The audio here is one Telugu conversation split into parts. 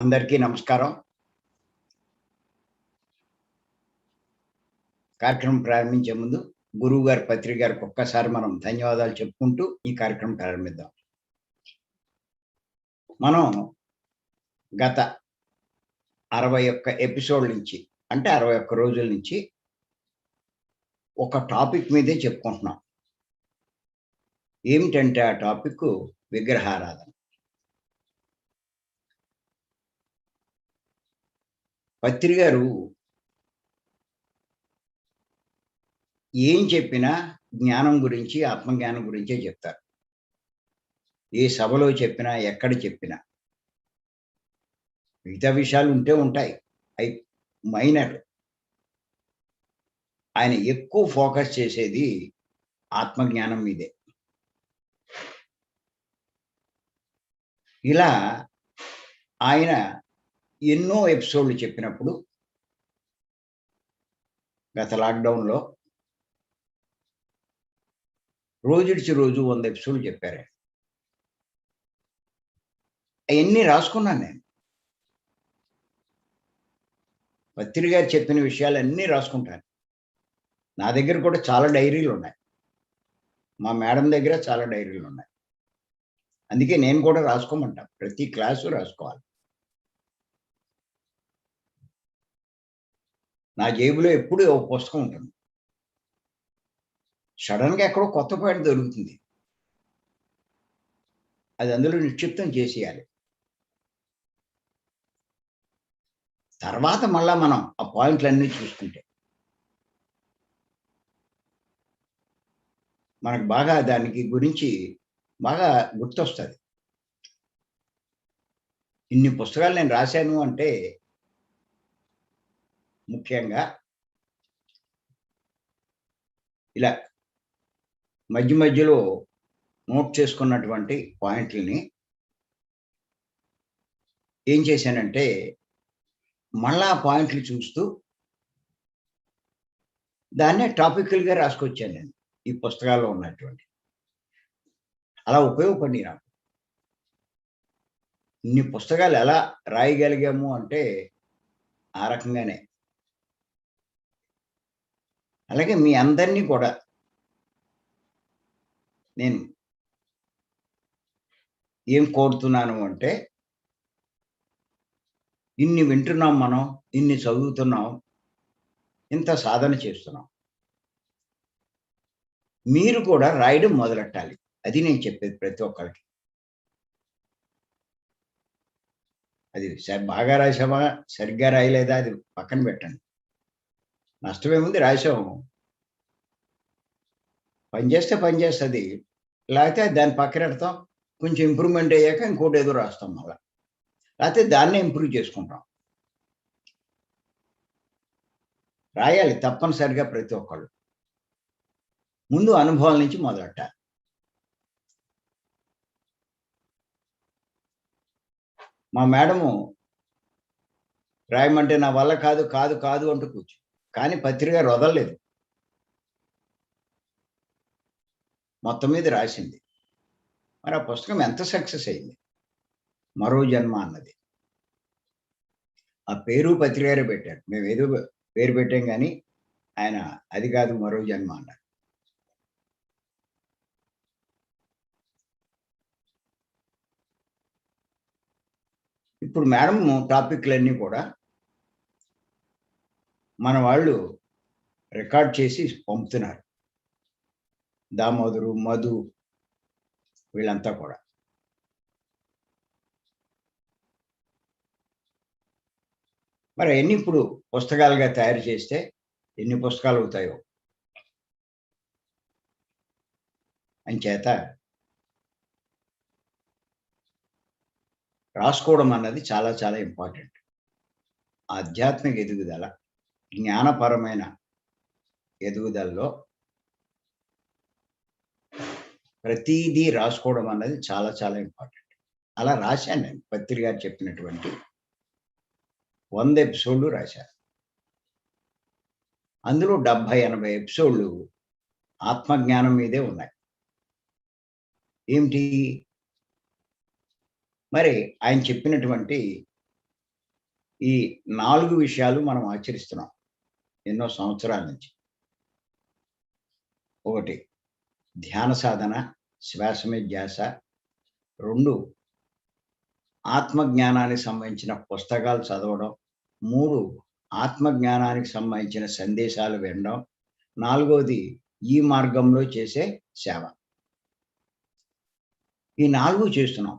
అందరికీ నమస్కారం. కార్యక్రమం ప్రారంభించే ముందు గురువుగారి, పత్రిక గారికి ఒక్కసారి మనం ధన్యవాదాలు చెప్పుకుంటూ ఈ కార్యక్రమం ప్రారంభిద్దాం. మనం గత 61 ఎపిసోడ్‌ల నుంచి అంటే 61 రోజుల నుంచి ఒక టాపిక్ మీదే చెప్పుకుంటున్నాం. ఏమిటంటే ఆ టాపిక్కు విగ్రహారాధన. పత్రి గారు ఏం చెప్పినా జ్ఞానం గురించి, ఆత్మజ్ఞానం గురించే చెప్తారు. ఏ సభలో చెప్పినా, ఎక్కడ చెప్పినా. మిగతా విషయాలు ఉంటే ఉంటాయి. అయి మైనర్. ఆయన ఎక్కువ ఫోకస్ చేసేది ఆత్మజ్ఞానం మీదే. ఇలా ఆయన ఎన్నో ఎపిసోడ్‌లు చెప్పినప్పుడు గత లాక్‌డౌన్‌లో రోజిడిచి రోజు 100 ఎపిసోడ్‌లు చెప్పారాయన. అయన్నీ రాసుకున్నాను నేను. పత్రి గారు చెప్పిన విషయాలన్నీ రాసుకుంటాను. నా దగ్గర కూడా చాలా డైరీలున్నాయి. మా మేడం దగ్గర చాలా డైరీలున్నాయి. అందుకే నేను కూడా రాసుకోమంటా. ప్రతి క్లాసు రాసుకోవాలి. నా జేబులో ఎప్పుడూ ఒక పుస్తకం ఉంటుంది. సడెన్‌గా ఎక్కడో కొత్త పాయింట్ దొరుకుతుంది. అది అందులో నిక్షిప్తం చేసేయాలి. తర్వాత మళ్ళా మనం ఆ పాయింట్‌లన్నీ చూసుకుంటే మనకు బాగా దానికి గురించి బాగా గుర్తొస్తది. ఇన్ని పుస్తకాలు నేను రాశాను అంటే ముఖ్యంగా ఇలా మధ్య మధ్యలో నోట్ చేసుకున్నటువంటి పాయింట్‌లని ఏం చేశానంటే, మళ్ళా ఆ పాయింట్లు చూస్తూ దాన్నే టాపికల్‌గా రాసుకొచ్చాను నేను. ఈ పుస్తకాల్లో ఉన్నటువంటి. అలా ఉపయోగపడినియి నాకు. ఇన్ని పుస్తకాలు ఎలా రాయగలిగాము అంటే ఆ రకంగానే. అలాగే మీ అందరిని కూడా నేను ఏం కోరుతున్నాను అంటే, ఇన్ని వింటున్నాం మనం, ఇన్ని చదువుతున్నాం, ఇంత సాధన చేస్తున్నాం. మీరు కూడా రాయడం మొదలెట్టాలి. అది నేను చెప్పేది ప్రతి ఒక్కళ్ళకి. అది బాగా రాసామా, సరిగ్గా రాయలేదా అది పక్కన పెట్టండి. నష్టమేముంది రాసాము. పని చేస్తే పని చేస్తది. లేకపోతే దాన్ని పక్కనెడతాం. కొంచెం ఇంప్రూవ్‌మెంట్ అయ్యాక ఇంకోటేదో రాస్తాం మళ్ళా. లేకపోతే దాన్నే ఇంప్రూవ్ చేసుకుంటాం. రాయాలి తప్పనిసరిగా ప్రతి ఒక్కళ్ళు. ముందు అనుభవాల నుంచి మొదలెట్టాలి. మా మేడము రాయమంటే నా వల్ల కాదు, కాదు, కాదు అంటూ కానీ పత్రిక వదలలేదు. మొత్తం మీద రాసింది. మరి ఆ పుస్తకం ఎంత సక్సెస్ అయింది. 'మరో జన్మ' అన్నది. ఆ పేరు పత్రిక గారే పెట్టారు. మేమేదో పేరు పెట్టాం గానీ, ఆయన అది కాదు 'మరో జన్మ' అన్నారు. ఇప్పుడు మేడము టాపిక్‌లన్నీ కూడా మన వాళ్ళు రికార్డ్ చేసి పంపుతున్నారు. దామోదరు, మధు వీళ్ళంతా కూడా. మరి అయన్నీ ఇప్పుడు పుస్తకాలుగా తయారు చేస్తే ఎన్ని పుస్తకాలవుతాయో. అంచేత రాసుకోవడం అన్నది చాలా చాలా ఇంపార్టెంట్. ఆధ్యాత్మిక ఎదుగుదల, జ్ఞానపరమైన ఎదుగుదలలో ప్రతీదీ రాసుకోవడం అన్నది చాలా చాలా ఇంపార్టెంట్. అలా రాశాను నేను. పత్రి గారు చెప్పినటువంటి 100 ఎపిసోడ్‌లు రాశాను. అందులో 70, 80 ఎపిసోడ్‌లు ఆత్మజ్ఞానం మీదే ఉన్నాయి. ఏమిటి? మరి ఆయన చెప్పినటువంటి ఈ 4 విషయాలు మనం ఆచరిస్తున్నాం ఎన్నో సంవత్సరాల నుంచి. ఒకటి ధ్యాన సాధన, శ్వాస మీద ధ్యాస. 2 ఆత్మజ్ఞానానికి సంబంధించిన పుస్తకాలు చదవడం. 3 ఆత్మజ్ఞానానికి సంబంధించిన సందేశాలు వినడం. 4వది ఈ మార్గంలో చేసే సేవ. ఈ 4 చేస్తున్నాం.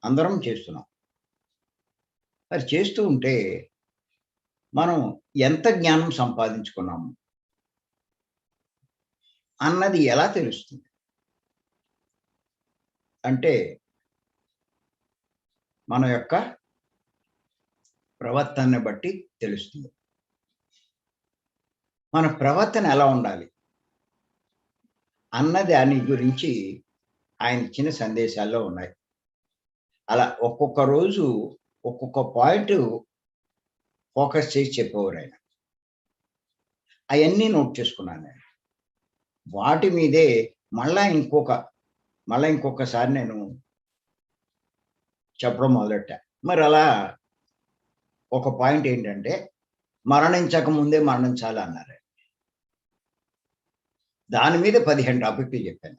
అందరం చేస్తున్నాం. మరి చేస్తూ ఉంటే మనం ఎంత జ్ఞానం సంపాదించుకున్నాము అన్నది ఎలా తెలుస్తుంది? అంటే మన యొక్క ప్రవర్తనని బట్టి తెలుస్తుంది. మన ప్రవర్తన ఎలా ఉండాలి అన్న దాని గురించి ఆయన ఇచ్చిన సందేశాల్లో ఉన్నాయి. అలా ఒక్కొక్క రోజు ఒక్కొక్క పాయింట్ ఫోకస్ చేసి చెప్పేవారు ఆయన. అవన్నీ నోట్ చేసుకున్నాను నేను. వాటి మీదే మళ్ళా ఇంకొకసారి నేను చెప్పడం మొదలెట్టా. మరి అలా ఒక పాయింట్ ఏంటంటే, మరణించక ముందే మరణించాలి అన్నారు. దాని మీద 15 టాపిక్‌లు చెప్పాను.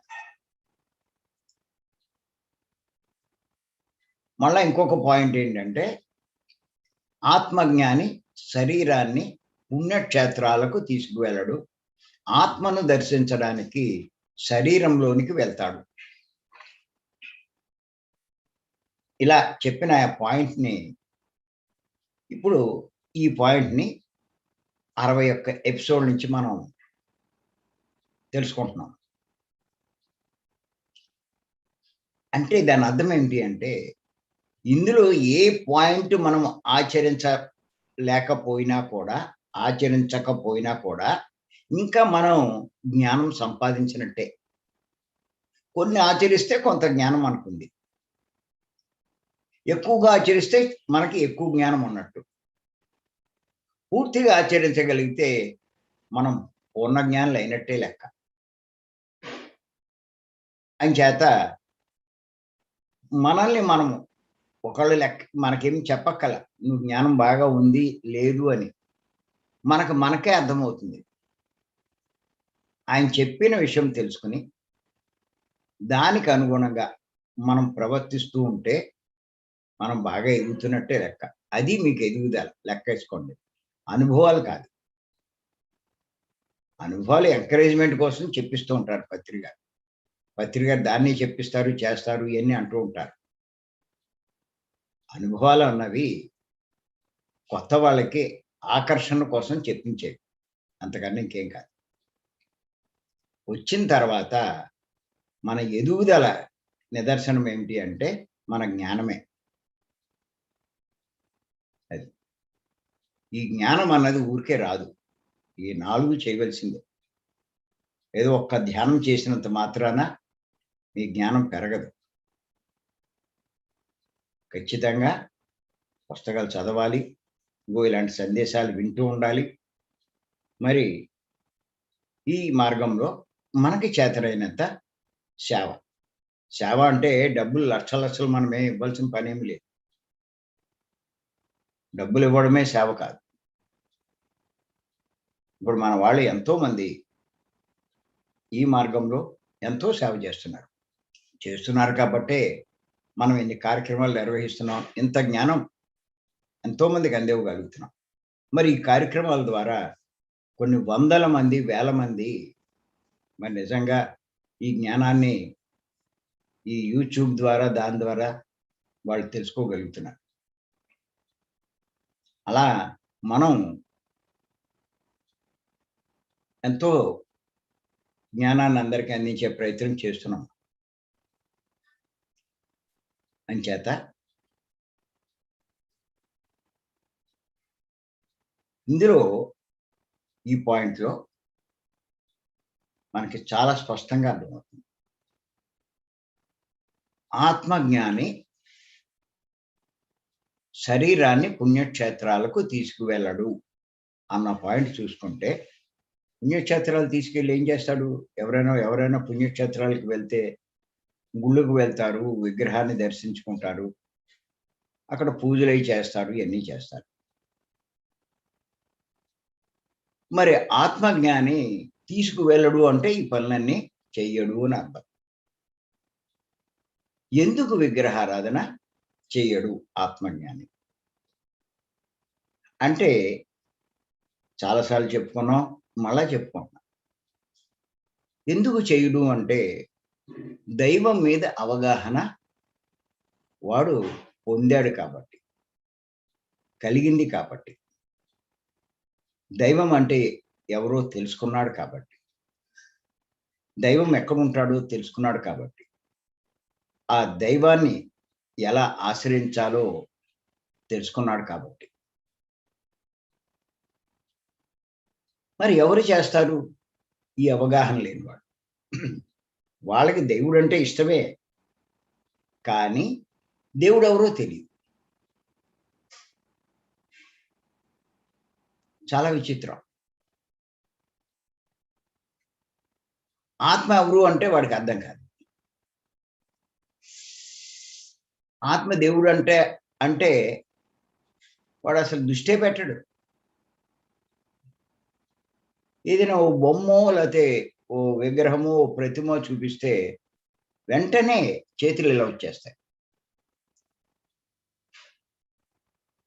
మళ్ళా ఇంకొక పాయింట్ ఏంటంటే, ఆత్మజ్ఞాని శరీరాన్ని పుణ్యక్షేత్రాలకు తీసుకువెళ్ళడు. ఆత్మను దర్శించడానికి శరీరంలోనికి వెళ్తాడు. ఇలా చెప్పిన ఆ పాయింట్‌ని ఇప్పుడు ఈ పాయింట్‌ని 61 ఎపిసోడ్ నుంచి మనం తెలుసుకుంటున్నాం. అంటే దాని అర్థం ఏంటి అంటే, ఇందులో ఏ పాయింట్ మనం ఆచరించకపోయినా కూడా ఇంకా మనం జ్ఞానం సంపాదించినట్టే. కొన్ని ఆచరిస్తే కొంత జ్ఞానం మనకుంది. ఎక్కువగా ఆచరిస్తే మనకి ఎక్కువ జ్ఞానం ఉన్నట్టు. పూర్తిగా ఆచరించగలిగితే మనం పూర్ణ జ్ఞానులు అయినట్టే లెక్క. అంచేత మనల్ని మనము ఒకళ్ళు మనకేమి చెప్పక్కల. నువ్వు జ్ఞానం బాగా ఉంది, లేదు అని. మనకే అర్థమవుతుంది. ఆయన చెప్పిన విషయం తెలుసుకొని, దానికి అనుగుణంగా మనం ప్రవర్తిస్తూ ఉంటే, మనం బాగా ఎదుగుతున్నట్టే లెక్క. అది మీకు ఎదుగుదల లెక్కేసుకోండి. అనుభవాలు కాదు. అనుభవాలు ఎంకరేజ్‌మెంట్ కోసం చెప్పిస్తూ ఉంటారు పత్రి గారు దాన్ని చెప్పిస్తారు, చేస్తారు ఇయన్నీ అంటూ ఉంటారు. అనుభవాలు అన్నవి కొత్త వాళ్ళకి ఆకర్షణ కోసం చెప్పించేవి. అంతకన్నా ఇంకేం కాదు. వచ్చిన తర్వాత మన ఎదుగుదల నిదర్శనం ఏమిటి అంటే మన జ్ఞానమే. అది. ఈ జ్ఞానం అన్నది ఊరికే రాదు. ఈ 4 చేయవలసిందే. ఏదో ఒక్క ధ్యానం చేసినంత మాత్రాన మీ జ్ఞానం పెరగదు. ఖచ్చితంగా పుస్తకాలు చదవాలి. ఇలాంటి సందేశాలు వింటూ ఉండాలి. మరి ఈ మార్గంలో మనకి చేతనైనంత సేవ. సేవ అంటే డబ్బులు లక్షలు మనమేం ఇవ్వాల్సిన పనేమి లేదు. డబ్బులు ఇవ్వడమే సేవ కాదు. ఇప్పుడు మన వాళ్ళు ఎంతోమంది ఈ మార్గంలో ఎంతో సేవ చేస్తున్నారు. చేస్తున్నారు కాబట్టే మనం ఇన్ని కార్యక్రమాలు నిర్వహిస్తున్నాం. ఇంత జ్ఞానం ఎంతోమందికి అందివ్వగలుగుతున్నాం. మరి ఈ కార్యక్రమాల ద్వారా కొన్ని వందల మంది, వేల మంది మరి నిజంగా ఈ జ్ఞానాన్ని ఈ యూట్యూబ్ ద్వారా, దాని ద్వారా వాళ్ళు తెలుసుకోగలుగుతున్నారు. అలా మనం ఎంతో జ్ఞానాన్ని అందరికీ అందించే ప్రయత్నం చేస్తున్నాం. అంచేత ఇందులో ఈ పాయింట్‌లో మనకి చాలా స్పష్టంగా అర్థమవుతుంది. ఆత్మజ్ఞాని శరీరాన్ని పుణ్యక్షేత్రాలకు తీసుకువెళ్ళడు అన్న పాయింట్ చూసుకుంటే, పుణ్యక్షేత్రాలు తీసుకెళ్ళి ఏం చేస్తాడు? ఎవరైనా పుణ్యక్షేత్రాలకు వెళ్తే గుళ్ళకు వెళ్తారు, విగ్రహాన్ని దర్శించుకుంటారు. అక్కడ పూజలవి చేస్తారు, ఇవన్నీ చేస్తారు. మరి ఆత్మజ్ఞాని తీసుకువెళ్ళడు అంటే ఈ పనులన్నీ చెయ్యడు అని అర్థం. ఎందుకు విగ్రహారాధన చెయ్యడు ఆత్మజ్ఞాని? అంటే చాలా సార్లు చెప్పుకున్నాం, మళ్ళా చెప్పుకుంటున్నాం. ఎందుకు చెయ్యడు అంటే దైవం మీద అవగాహన వాడు పొందాడు కాబట్టి, కలిగింది కాబట్టి. దైవం అంటే ఎవరో తెలుసుకున్నాడు కాబట్టి. దైవం ఎక్కడుంటాడో తెలుసుకున్నాడు కాబట్టి. ఆ దైవాన్ని ఎలా ఆశ్రయించాలో తెలుసుకున్నాడు కాబట్టి. మరి ఎవరు చేస్తారు ఈ అవగాహన లేనివాడు? వాళ్ళకి దేవుడంటే ఇష్టమే. కానీ దేవుడెవరో తెలీదు. చాలా విచిత్రం. ఆత్మ ఎవరు అంటే వాడికి అర్థం కాదు. ఆత్మ దేవుడు అంటే వాడసలు దృష్టే పెట్టడు. ఏదైనా ఓ బొమ్మో లేతే ఓ విగ్రహమో, ఓ ప్రతిమో చూపిస్తే వెంటనే చేతులు ఇలా వచ్చేస్తాయి.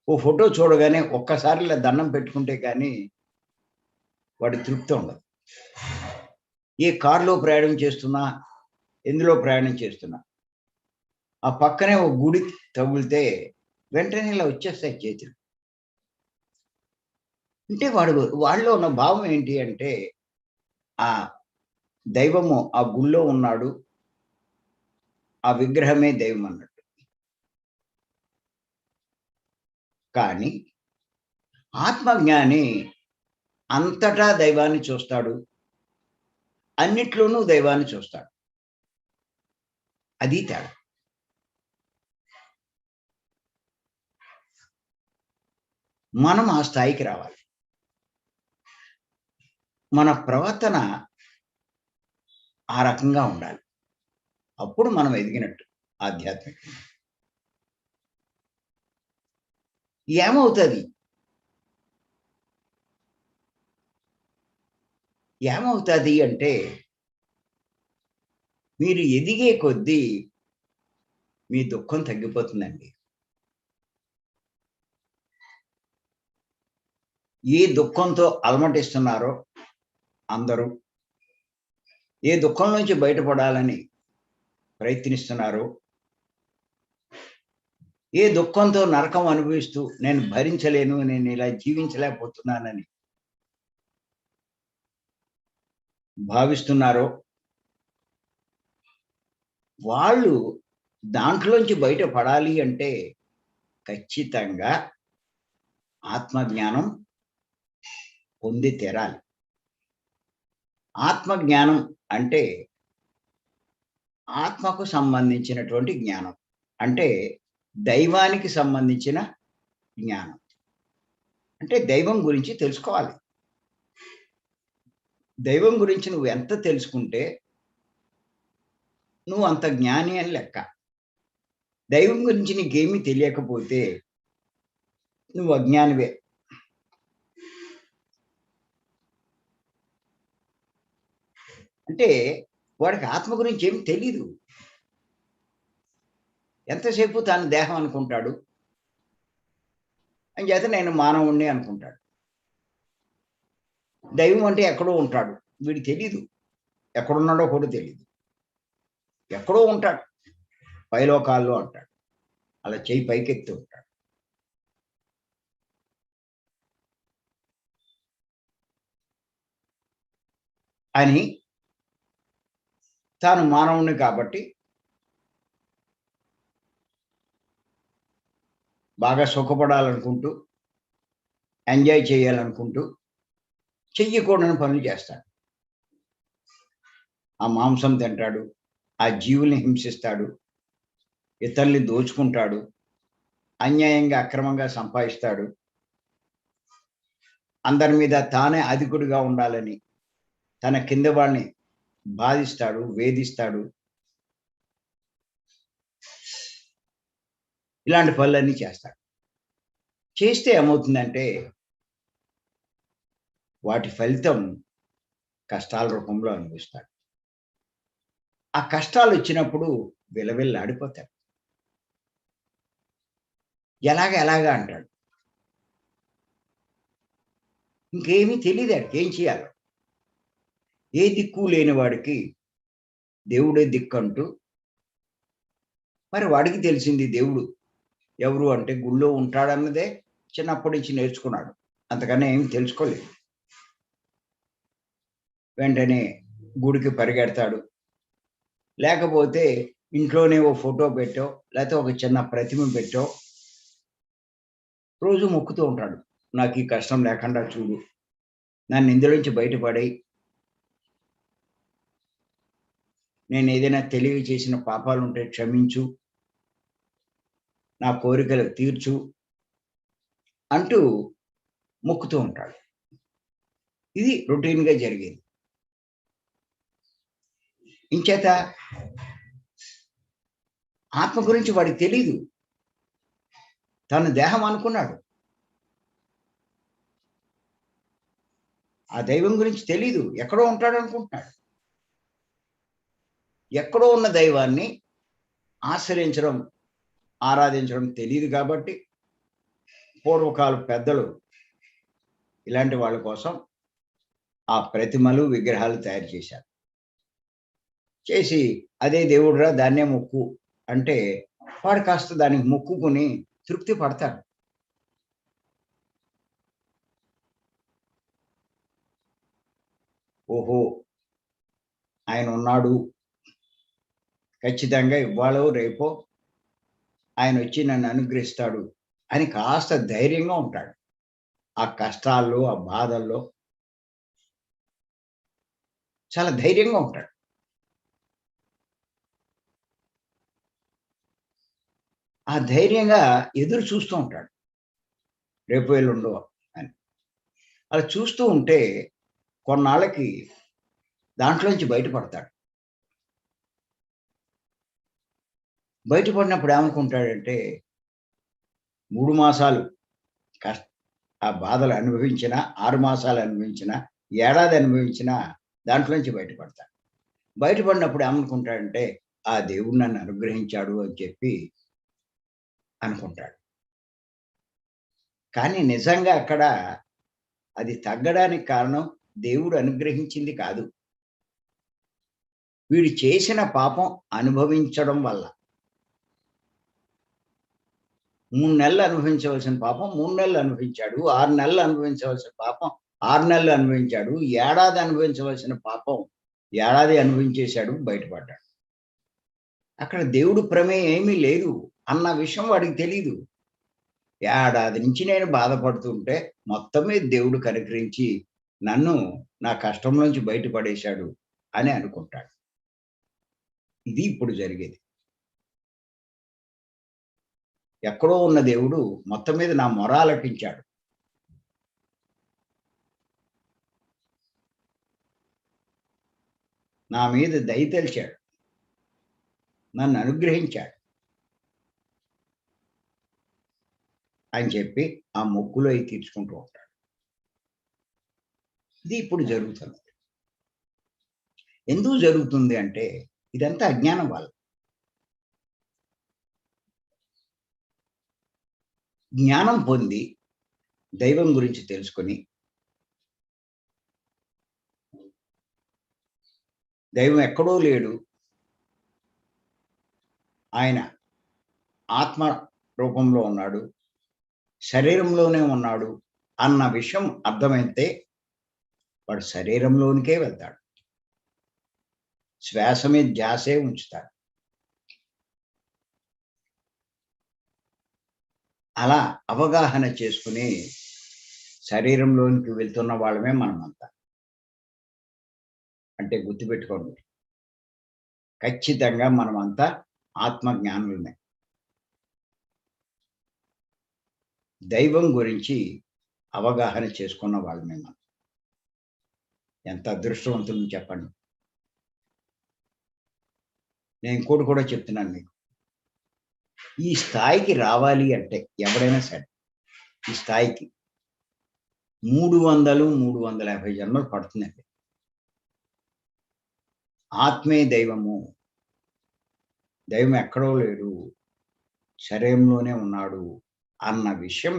ఓ ఫోటో చూడగానే ఒక్కసారి ఇలా దండం పెట్టుకుంటే కానీ వాడికి తృప్తి ఉండదు. ఏ కారులో ప్రయాణం చేస్తున్నా, ఎందులో ప్రయాణం చేస్తున్నా, ఆ పక్కనే ఒక గుడి తగిలితే వెంటనే ఇలా వచ్చేస్తాయి చేతులు. అంటే వాళ్ళలో ఉన్న భావం ఏంటి అంటే, ఆ దైవము ఆ గుళ్ళో ఉన్నాడు. ఆ విగ్రహమే దైవం అన్నట్టు. కానీ ఆత్మజ్ఞాని అంతటా దైవాన్ని చూస్తాడు. అన్నిట్లోనూ దైవాన్ని చూస్తాడు. అది తేడా. మనం ఆ స్థాయికి రావాలి. మన ప్రవర్తన ఆ రకంగా ఉండాలి. అప్పుడు మనం ఎదిగినట్టు ఆధ్యాత్మికంగా. ఏమవుతది? ఏమవుతది అంటే, మీరు ఎదిగే కొద్దీ మీ దుఃఖం తగ్గిపోతుందండి. ఏ దుఃఖంతో అలమటిస్తున్నారో అందరూ, ఏ దుఃఖం నుంచి బయటపడాలని ప్రయత్నిస్తున్నారో, ఏ దుఃఖంతో నరకం అనుభవిస్తూ నేను భరించలేను, నేను ఇలా జీవించలేకపోతున్నానని భావిస్తున్నారో, వాళ్ళు దాంట్లోంచి బయట పడాలి అంటే ఖచ్చితంగా ఆత్మజ్ఞానం పొంది తీరాలి. ఆత్మజ్ఞానం అంటే ఆత్మకు సంబంధించినటువంటి జ్ఞానం. అంటే దైవానికి సంబంధించిన జ్ఞానం. అంటే దైవం గురించి తెలుసుకోవాలి. దైవం గురించి నువ్వు ఎంత తెలుసుకుంటే నువ్వు అంత జ్ఞాని అని లెక్క. దైవం గురించి నీకేమీ తెలియకపోతే నువ్వు అజ్ఞానివే. అంటే వాడికి ఆత్మ గురించి ఏమి తెలీదు. ఎంతసేపు తాను దేహం అనుకుంటాడు. అంచేత నేను మానవుడిని అనుకుంటాడు. దైవం అంటే ఎక్కడో ఉంటాడు. వీడికి తెలీదు. ఎక్కడున్నాడో కూడా తెలీదు. ఎక్కడో ఉంటాడు. పైలోకాల్లో అంటాడు. అలా చెయ్యి పైకెత్తి ఉంటాడు. అని తాను మానవుడిని కాబట్టి బాగా సుఖపడాలనుకుంటూ, ఎంజాయ్ చేయాలనుకుంటూ చెయ్యకూడని పనులు చేస్తాడు. ఆ మాంసం తింటాడు. ఆ జీవుల్ని హింసిస్తాడు. ఇతరుల్ని దోచుకుంటాడు. అన్యాయంగా, అక్రమంగా సంపాదిస్తాడు. అందరి మీద తానే అధికుడిగా ఉండాలని తన కింద వాళ్ళని బాధిస్తాడు, వేధిస్తాడు. ఇలాంటి పనులన్నీ చేస్తాడు. చేస్తే ఏమవుతుందంటే వాటి ఫలితం కష్టాల రూపంలో అనుభవిస్తాడు. ఆ కష్టాలొచ్చినప్పుడు విలవిల్లాడిపోతాడు. ఎలాగా అంటాడు. ఇంకేమీ తెలీదాడికి ఏం చేయాలో. ఏ దిక్కు లేని వాడికి దేవుడే దిక్కంటూ మరి వాడికి తెలిసింది దేవుడు ఎవరు అంటే గుళ్ళో ఉంటాడన్నదే చిన్నప్పటి నుంచి నేర్చుకున్నాడు. అంతకన్నా ఏమి తెలుసుకోలేదు. వెంటనే గుడికి పరిగెడతాడు. లేకపోతే ఇంట్లోనే ఓ ఫోటో పెట్టో, లేతే ఒక చిన్న ప్రతిమ పెట్టో రోజు మొక్కుతూ ఉంటాడు. నాకీ కష్టం లేకుండా చూడు. నన్ను ఇందులోంచి బయటపడేయి. నేనేదైనా తెలియక చేసిన పాపాలుంటే క్షమించు. నా కోరికలు తీర్చు అంటూ మొక్కుతూ ఉంటాడు. ఇది రొటీన్‌గా జరిగేది. ఇంచేత ఆత్మ గురించి వాడికి తెలీదు. తను దేహం అనుకున్నాడు. ఆ దైవం గురించి తెలీదు. ఎక్కడో ఉంటాడనుకుంటున్నాడు. ఎక్కడో ఉన్న దైవాన్ని ఆశ్రయించడం, ఆరాధించడం తెలీదు కాబట్టి పూర్వకాలపు పెద్దలు ఇలాంటి వాళ్ళ కోసం ఆ ప్రతిమలు, విగ్రహాలు తయారు చేశారు. చేసి అదే దేవుడురా దాన్నే మొక్కు అంటే వాడు కాస్త దానికి మొక్కుకొని తృప్తి పడతాడు. ఓహో! ఆయనున్నాడు. ఖచ్చితంగా ఇవ్వాళో, రేపో ఆయనొచ్చి నన్ను అనుగ్రహిస్తాడు అని కాస్త ధైర్యంగా ఉంటాడు. ఆ కష్టాల్లో, ఆ బాధల్లో చాలా ధైర్యంగా ఉంటాడు. ఆ ధైర్యంగా ఎదురు చూస్తూ ఉంటాడు. రేపో, ఎల్లుండో అని. అలా చూస్తూ ఉంటే కొన్నాళ్ళకి దాంట్లోంచి బయటపడతాడు. బయటపడినప్పుడు ఏమనుకుంటాడంటే 3 మాసాలు కష్ ఆ బాధలు అనుభవించినా, 6 మాసాలు అనుభవించినా, ఏడాది అనుభవించినా దాంట్లోంచి బయటపడతాడు. బయటపడినప్పుడు ఏమనుకుంటాడంటే, ఆ దేవుడు నన్ను అనుగ్రహించాడు అని చెప్పి అనుకుంటాడు. కానీ నిజంగా అక్కడ అది తగ్గడానికి కారణం దేవుడు అనుగ్రహించింది కాదు. వీడు చేసిన పాపం అనుభవించడం వల్ల. 3 నెలలు అనుభవించవలసిన పాపం 3 నెలలు అనుభవించాడు. 6 నెలలు అనుభవించవలసిన పాపం 6 నెలలు అనుభవించాడు. ఏడాది అనుభవించవలసిన పాపం ఏడాది అనుభవించేశాడు, బయటపడ్డాడు. అక్కడ దేవుడు ప్రమేయం ఏమీ లేదు అన్న విషయం వాడికి తెలీదు. ఏడాది నుంచి నేను బాధపడుతుంటే మొత్తం మీద దేవుడు కనికరించి నన్ను నా కష్టంలోంచి బయటపడేశాడు అని అనుకుంటాడు. ఇది ఇప్పుడు జరిగేది. ఎక్కడో ఉన్న దేవుడు మొత్తం మీద నా మొర ఆలకించాడు. నా మీద దయ తలిచాడు. నన్ను అనుగ్రహించాడు అని చెప్పి ఆ మొక్కులు అయి తీర్చుకుంటూ ఉంటాడు. ఇది ఇప్పుడు జరుగుతుంది. ఎందుకు జరుగుతుంది అంటే ఇదంతా అజ్ఞానం వల్ల. జ్ఞానం పొంది దైవం గురించి తెలుసుకొని దైవం ఎక్కడో లేడు. ఆయన ఆత్మ రూపంలో ఉన్నాడు. శరీరంలోనే ఉన్నాడు అన్న విషయం అర్థమైతే వాడు శరీరంలోనికే వెళ్తాడు. శ్వాస మీద ధ్యాసే ఉంచుతాడు. అలా అవగాహన చేసుకుని శరీరంలోనికి వెళ్తున్న వాళ్ళమే మనమంతా. అంటే గుర్తుపెట్టుకోండి. ఖచ్చితంగా మనమంతా ఆత్మ జ్ఞానులమే. దైవం గురించి అవగాహన చేసుకున్న వాళ్ళమే మనం. ఎంత అదృష్టవంతులని చెప్పండి. నేను ఇంకోటి కూడా చెప్తున్నాను మీకు. ఈ స్థాయికి రావాలి అంటే ఎవడైనా సరే ఈ స్థాయికి 300-350 జన్మలు పడుతుందండి. ఆత్మే దైవము. దైవం ఎక్కడో లేడు, శరీరంలోనే ఉన్నాడు అన్న విషయం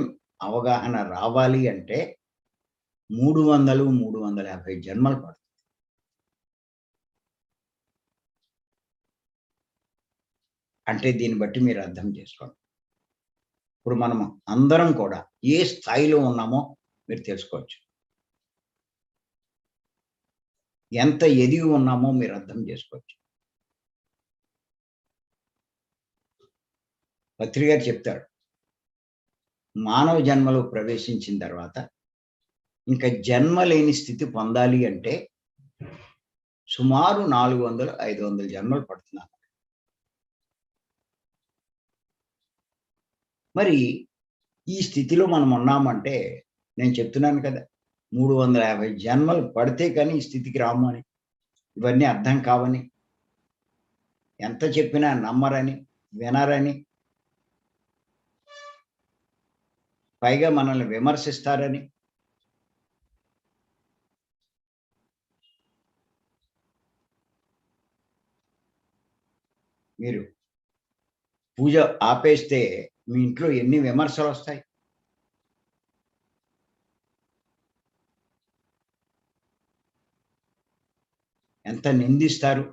అవగాహన రావాలి అంటే 300-350 జన్మలు పడుతుంది. అంటే దీన్ని బట్టి మీరు అర్థం చేసుకోండి. ఇప్పుడు మనం అందరం కూడా ఏ స్థాయిలో ఉన్నామో మీరు తెలుసుకోవచ్చు. ఎంత ఎదిగి ఉన్నామో మీరు అర్థం చేసుకోవచ్చు. పత్రి గారు చెప్తారు, మానవ జన్మలో ప్రవేశించిన తర్వాత ఇంకా జన్మ లేని స్థితి పొందాలి అంటే సుమారు 400-500 జన్మలు పడుతున్నారు. మరి ఈ స్థితిలో మనం ఉన్నామంటే నేను చెప్తున్నాను కదా, 350 జన్మలు పడితే కానీ ఈ స్థితికి రాము అని, ఇవన్నీ అర్థం కావని, ఎంత చెప్పినా నమ్మరని, వినరని, పైగా మనల్ని విమర్శిస్తారని. మీరు పూజ ఆపేస్తే మీ ఇంట్లో ఎన్ని విమర్శలు వస్తాయి. ఎంత నిందిస్తారు.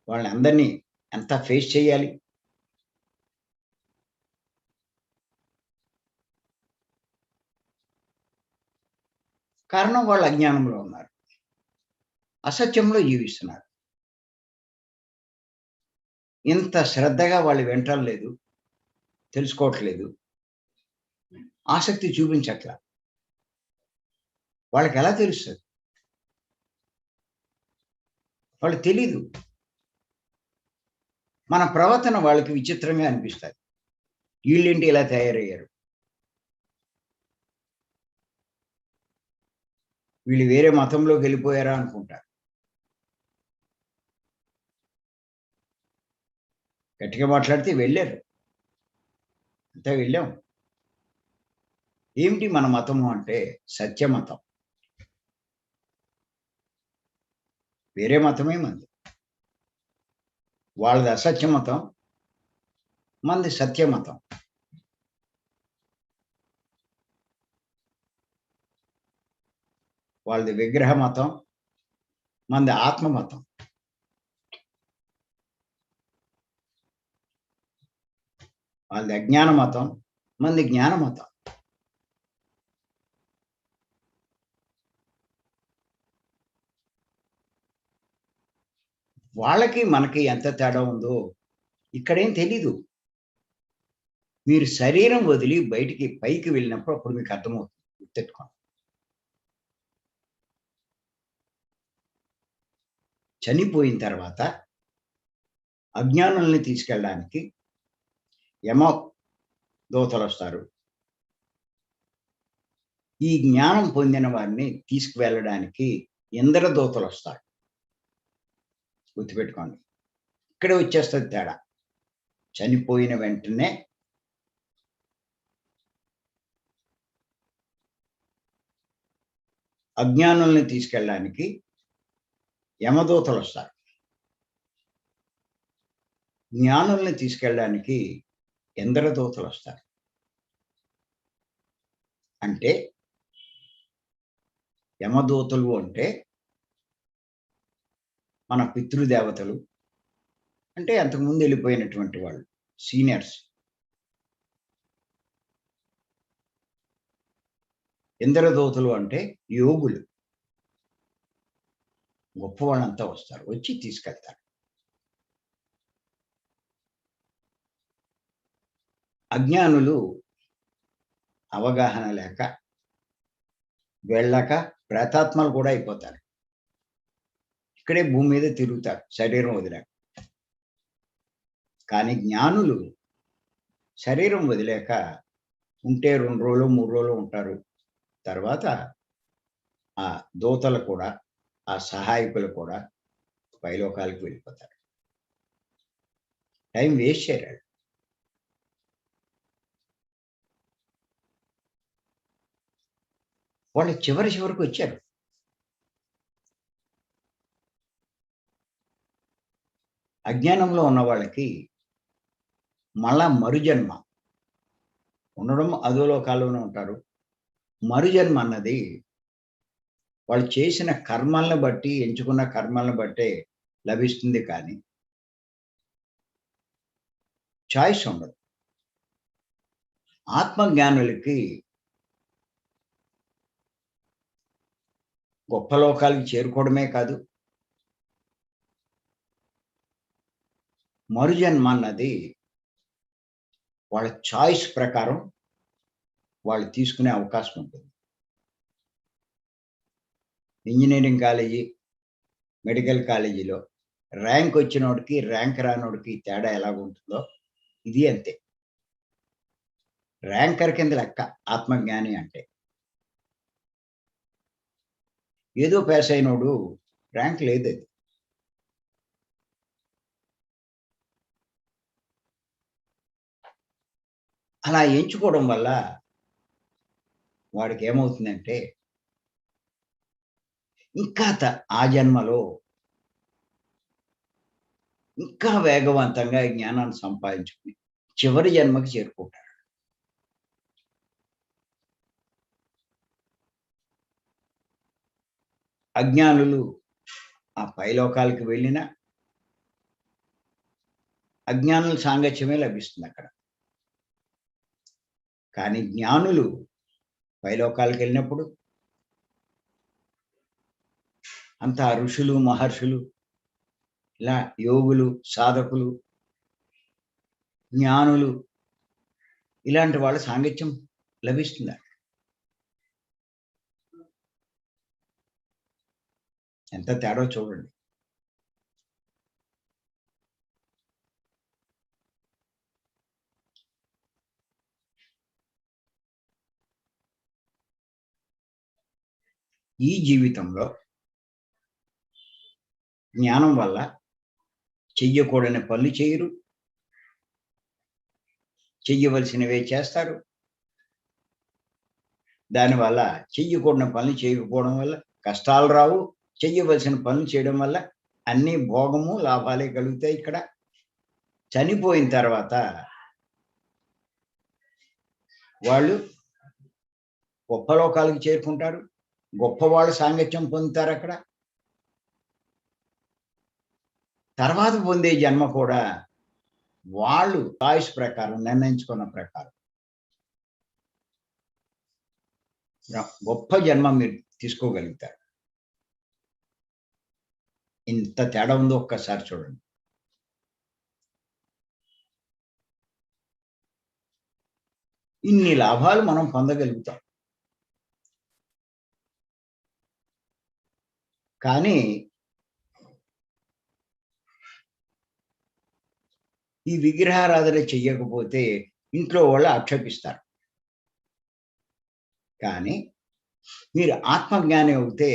వాళ్ళందరినీ ఎంత ఫేస్ చేయాలి. కారణం వాళ్ళు అజ్ఞానంలో ఉన్నారు, అసత్యంలో జీవిస్తున్నారు. ఇంత శ్రద్ధగా వాళ్ళు వింటలేదు, తెలుసుకోవట్లేదు, ఆసక్తి చూపించట్లా. వాళ్ళకి ఎలా తెలుస్తుంది? వాళ్ళకి తెలీదు. మన ప్రవర్తన వాళ్ళకి విచిత్రంగా అనిపిస్తుంది. వీళ్ళేంటి ఇలా తయారయ్యారు, వీళ్ళు వేరే మతంలోకి వెళ్ళిపోయారా అనుకుంటారు. గట్టిగా మాట్లాడితే వెళ్ళారు, అంతా వెళ్ళాం. ఏమిటి మన మతము అంటే సత్యమతం. వేరే మతమే మంది. వాళ్ళది అసత్య మతం, మంది సత్యమతం. వాళ్ళది విగ్రహ మతం, మంది ఆత్మ మతం. వాళ్ళది అజ్ఞాన మతం, మంది జ్ఞాన మతం. వాళ్ళకి మనకి ఎంత తేడా ఉందో ఇక్కడేం తెలీదు. మీరు శరీరం వదిలి బయటికి పైకి వెళ్ళినప్పుడు అప్పుడు మీకు అర్థమవుతుంది. గుర్తెట్టుకోండి. చనిపోయిన తర్వాత అజ్ఞానుల్ని తీసుకెళ్ళడానికి యమ దూతలు వస్తారు. ఈ జ్ఞానం పొందిన వారిని తీసుకువెళ్ళడానికి ఇంద్రదూతలు వస్తారు. గుర్తుపెట్టుకోండి. ఇక్కడే వచ్చేస్తుంది తేడా. చనిపోయిన వెంటనే అజ్ఞానుల్ని తీసుకెళ్ళడానికి యమదూతలు వస్తారు. జ్ఞానుల్ని తీసుకెళ్ళడానికి ఇంద్రదూతలు వస్తారు. అంటే యమదూతలు అంటే మన పితృదేవతలు, అంటే అంతకుముందు వెళ్ళిపోయినటువంటి వాళ్ళు, సీనియర్స్. ఇంద్రదూతలు అంటే యోగులు, గొప్పవాళ్ళంతా వస్తారు, వచ్చి తీసుకెళ్తారు. అజ్ఞానులు అవగాహన లేక వెళ్ళక ప్రేతాత్మలు కూడా అయిపోతారు. ఇక్కడే భూమి మీద తిరుగుతారు శరీరం వదిలేక. కానీ జ్ఞానులు శరీరం వదిలేక ఉంటే 2 రోజులు 3 రోజులు ఉంటారు. తర్వాత ఆ దూతలు కూడా, ఆ సహాయకులు కూడా పైలోకాలకు వెళ్ళిపోతారు. టైం వేస్ట్ చేయరు. వాళ్ళు చివరికి వచ్చారు. అజ్ఞానంలో ఉన్న వాళ్ళకి మళ్ళా మరుజన్మ ఉండడం అధోలోకాల్లోనే ఉంటారు. మరుజన్మ అన్నది వాళ్ళు చేసిన కర్మలను బట్టి, ఎంచుకున్న కర్మలను బట్టే లభిస్తుంది కానీ చాయిస్ ఉండదు. ఆత్మజ్ఞానులకి గొప్ప లోకాలకు చేరుకోవడమే కాదు, మరుజన్మ అన్నది వాళ్ళ చాయిస్ ప్రకారం వాళ్ళు తీసుకునే అవకాశం ఉంటుంది. ఇంజినీరింగ్ కాలేజీ, మెడికల్ కాలేజీలో ర్యాంక్ వచ్చినోడికి, ర్యాంక్ రానోడికి తేడా ఎలాగుంటుందో ఇది అంతే. ర్యాంకర్ కింద లెక్క ఆత్మజ్ఞాని అంటే. ఏదో పాస్ అయినోడు ర్యాంక్ లేదది. అలా ఎంచుకోవడం వల్ల వాడికి ఏమవుతుందంటే ఇంకా ఆ జన్మలో ఇంకా వేగవంతంగా ఈ జ్ఞానాన్ని సంపాదించుకుని చివరి జన్మకి చేరుకుంటాడు. అజ్ఞానులు ఆ పైలోకాలకు వెళ్ళినా అజ్ఞానుల సాంగత్యమే లభిస్తుంది అక్కడ. కానీ జ్ఞానులు పైలోకాలకు వెళ్ళినప్పుడు అంతా ఋషులు, మహర్షులు, ఇలా యోగులు, సాధకులు, జ్ఞానులు ఇలాంటి వాళ్ళ సాంగత్యం లభిస్తుంది. ఎంత తేడా చూడండి. ఈ జీవితంలో జ్ఞానం వల్ల చెయ్యకూడని పనులు చేయరు, చెయ్యవలసినవే చేస్తారు. దానివల్ల చెయ్యకూడని పనులు చేయకపోవడం వల్ల కష్టాలు రావు, చెయ్యవలసిన పనులు చేయడం వల్ల అన్ని భోగము, లాభాలే కలుగుతాయి. ఇక్కడ చనిపోయిన తర్వాత వాళ్ళు గొప్ప లోకాలకు చేరుకుంటారు, గొప్పవాళ్ళు సాంగత్యం పొందుతారు. అక్కడ తర్వాత పొందే జన్మ కూడా వాళ్ళు చాయిస్ ప్రకారం, నిర్ణయించుకున్న ప్రకారం గొప్ప జన్మ మీరు తీసుకోగలుగుతారు. ఇంత తేడా ఉందో ఒక్కసారి చూడండి. ఇన్ని లాభాలు మనం పొందగలుగుతాం. కానీ ఈ విగ్రహారాధన చెయ్యకపోతే ఇంట్లో వాళ్ళు ఆక్షేపిస్తారు. కానీ మీరు ఆత్మజ్ఞాని అవుతే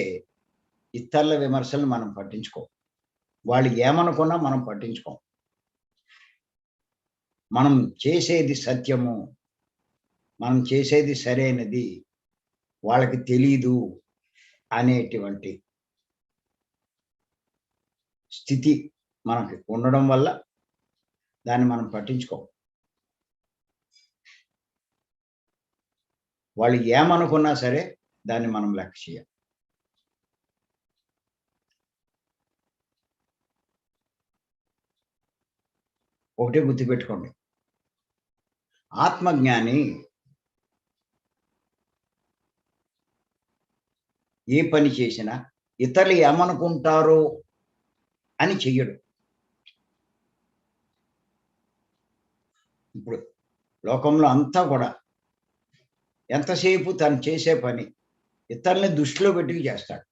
ఇతరుల విమర్శలను మనం పట్టించుకోం. వాళ్ళు ఏమనుకున్నా మనం పట్టించుకోం. మనం చేసేది సత్యము, మనం చేసేది సరైనది, వాళ్ళకి తెలీదు అనేటువంటి స్థితి మనకి ఉండడం వల్ల దాన్ని మనం పట్టించుకోం. వాళ్ళు ఏమనుకున్నా సరే దాన్ని మనం లెక్క చేయం. ఒకటే గుర్తుపెట్టుకోండి, ఆత్మజ్ఞాని ఏ పని చేసినా ఇతరులు ఏమనుకుంటారో అని చెయ్యడు. ఇప్పుడు లోకంలో అంతా కూడా ఎంతసేపు తను చేసే పని ఇతరులని దృష్టిలో పెట్టుకు చేస్తాడు.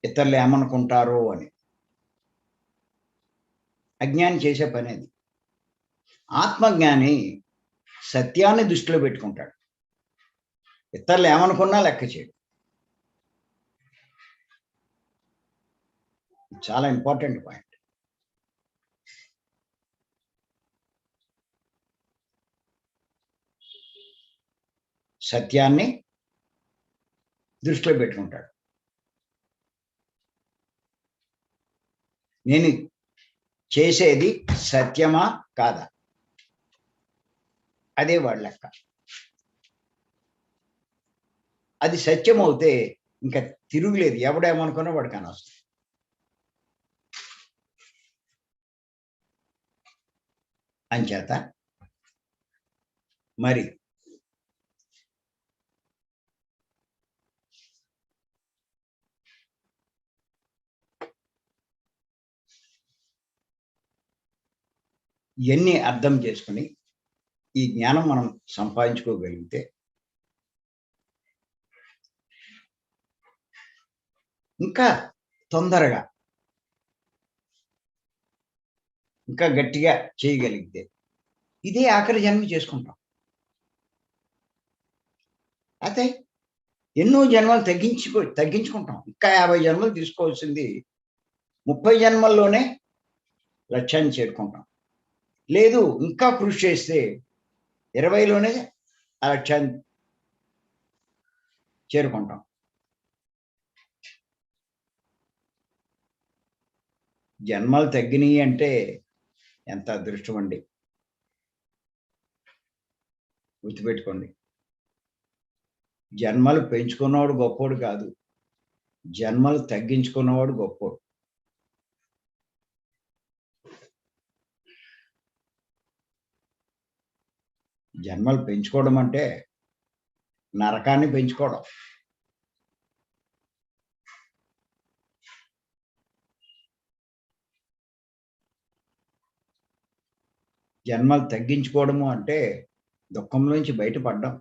ఇతరులు ఏమనుకుంటారో అని. అజ్ఞాని చేసే పని అది. ఆత్మజ్ఞాని సత్యాన్ని దృష్టిలో పెట్టుకుంటాడు. ఇతరులు ఏమనుకున్నా లెక్క చేయడు. చాలా ఇంపార్టెంట్ పాయింట్. సత్యాన్ని దృష్టిలో పెట్టుకుంటాడు. నేను చేసేది సత్యమా కాదా, అదే వాడి లెక్క. అది సత్యం అవుతే ఇంకా తిరుగులేదు, ఎవడేమనుకున్నా వాడికి అనవసరం. అంచేత మరి ఇవన్నీ అర్థం చేసుకుని ఈ జ్ఞానం మనం సంపాదించుకోగలిగితే ఇంకా తొందరగా, ఇంకా గట్టిగా చేయగలిగితే ఇదే ఆఖరి జన్మ చేసుకుంటాం. అయితే ఎన్నో జన్మలు తగ్గించుకుంటాం. ఇంకా 50 జన్మలు తీసుకోవాల్సింది 30 జన్మల్లోనే లక్ష్యాన్ని చేరుకుంటాం. లేదు ఇంకా కృషి చేస్తే 20లోనే ఆ లక్ష్యాన్ని చేరుకుంటాం. జన్మలు తగ్గినాయి అంటే ఎంత అదృష్టం అండి. గుర్తుపెట్టుకోండి, జన్మలు పెంచుకున్నవాడు గొప్పోడు కాదు, జన్మలు తగ్గించుకున్నవాడు గొప్పోడు. జన్మలు పెంచుకోవడం అంటే నరకాన్ని పెంచుకోవడం. జన్మలు తగ్గించుకోవడము అంటే దుఃఖంలోంచి బయటపడ్డం.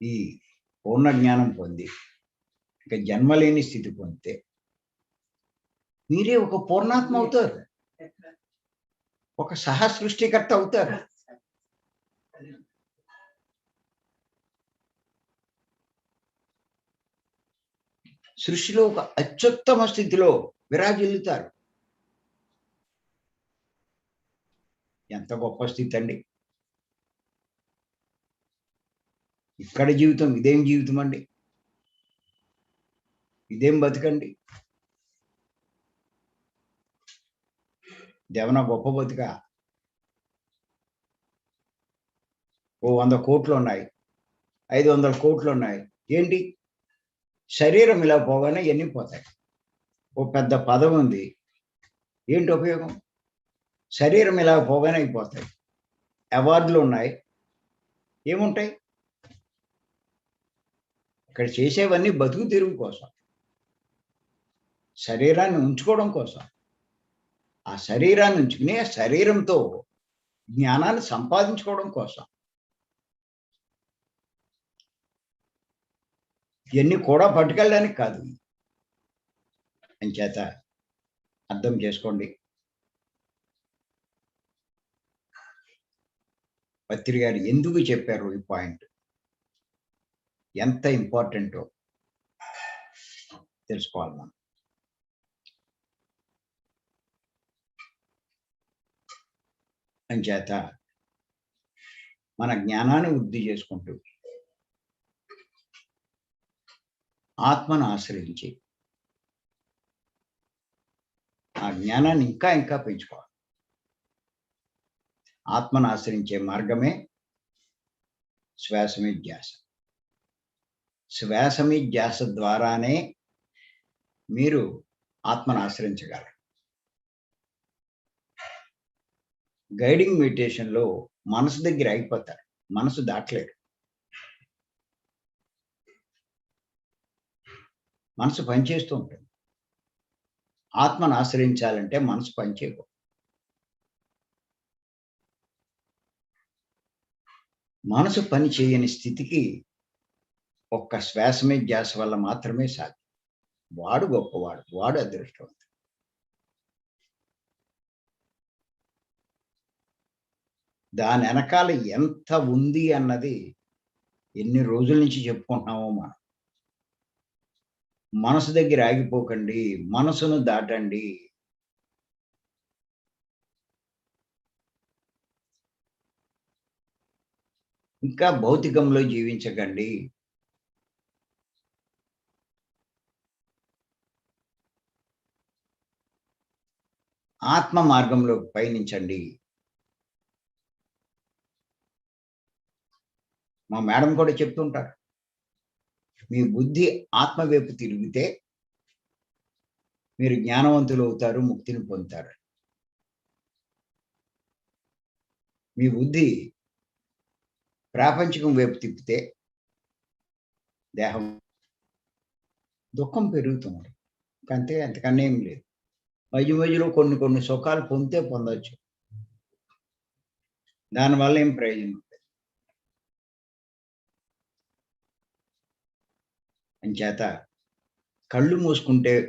ఈ పూర్ణ జ్ఞానం పొంది ఇక జన్మలేని స్థితి పొందితే మీరే ఒక పూర్ణాత్మ అవుతారు, ఒక సహ సృష్టికర్త అవుతారు. సృష్టిలో ఒక అత్యుత్తమ స్థితిలో విరాజిల్లుతారు. ఎంత గొప్ప స్థితి అండి. ఇక్కడ జీవితం ఇదేం జీవితం అండి, ఇదేం బతుకండి. దేవన గొప్ప బతుక. ఓ 100 కోట్లు ఉన్నాయి, 500 కోట్లు ఉన్నాయి. ఏంటి, శరీరం ఇలా పోగానే ఎన్ని పోతాయి. ఓ పెద్ద పదవి ఉంది, ఏంటి ఉపయోగం? శరీరం ఇలా పోగానే అయిపోతాయి. అవార్డులు ఉన్నాయి, ఏముంటాయి? ఇక్కడ చేసేవన్నీ బతుకు తెరువు కోసం, శరీరాన్ని ఉంచుకోవడం కోసం. ఆ శరీరాన్ని ఉంచుకుని ఆ శరీరంతో జ్ఞానాన్ని సంపాదించుకోవడం కోసం. ఇవన్నీ కూడా పట్టుకెళ్ళడానికి కాదు. అంచేత అర్థం చేసుకోండి. పత్రి గారు ఎందుకు చెప్పారు ఈ పాయింట్, ఎంత ఇంపార్టెంటో తెలుసుకోవాలి మనం. అంచేత మన జ్ఞానాన్ని వృద్ధి చేసుకుంటూ ఆత్మను ఆశ్రయించి ఆ జ్ఞానాన్ని ఇంకా ఇంకా పెంచుకోవాలి. ఆత్మను ఆశ్రయించే మార్గమే శ్వాసమే ధ్యాస. శ్వాసమే ధ్యాస ద్వారానే మీరు ఆత్మను ఆశ్రయించగలరు. గైడింగ్ మెడిటేషన్లో మనసు దగ్గర అయిపోతారు, మనసు దాటలేరు. మనసు పనిచేస్తూ ఉంటుంది. ఆత్మను ఆశ్రయించాలంటే మనసు పనిచేయకూడదు. మనసు పని చేయని స్థితికి ఒక్క శ్వాసమే ధ్యాస వల్ల మాత్రమే సాధ్యం. వాడు గొప్పవాడు, వాడు అదృష్టవంతుడు. దాని వెనకాల ఎంత ఉంది అన్నది ఎన్ని రోజుల నుంచి చెప్పుకుంటున్నామో మనం. మనసు దగ్గర ఆగిపోకండి. మనసును దాటండి. ఇంకా భౌతికంలో జీవించకండి. ఆత్మ మార్గంలో పయనించండి. మా మేడం కూడా చెప్తుంటారు. మీ బుద్ధి ఆత్మ వైపు తిరిగితే మీరు జ్ఞానవంతులవుతారు, ముక్తిని పొందుతారు. మీ బుద్ధి ప్రాపంచికం వైపు తిప్పితే దేహం దుఃఖం పెరుగుతుంది. అంతే, అంతకన్నా ఏం లేదు. మధ్య మధ్యలో కొన్ని కొన్ని సుఖాలు పొందితే పొందొచ్చు. దానివల్ల ఏం ప్రయోజనం లేదు. అంచేత కళ్ళు మూసుకుంటే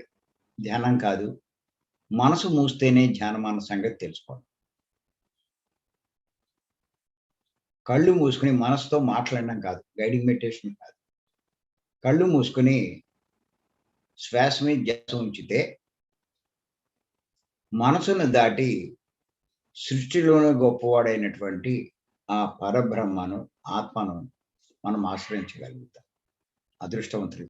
ధ్యానం కాదు. మనసు మూస్తేనే ధ్యానం అన్న సంగతి తెలుసుకోండి. కళ్ళు మూసుకొని మనసుతో మాట్లాడడం కాదు. గైడింగ్ మెడిటేషన్ కాదు. కళ్ళు మూసుకొని శ్వాస మీద ధ్యాస ఉంచితే మనసును దాటి సృష్టిలోనే గొప్పవాడైనటువంటి ఆ పరబ్రహ్మను, ఆత్మను మనం ఆశ్రయించగలుగుతాం. అదృష్టవంతులు.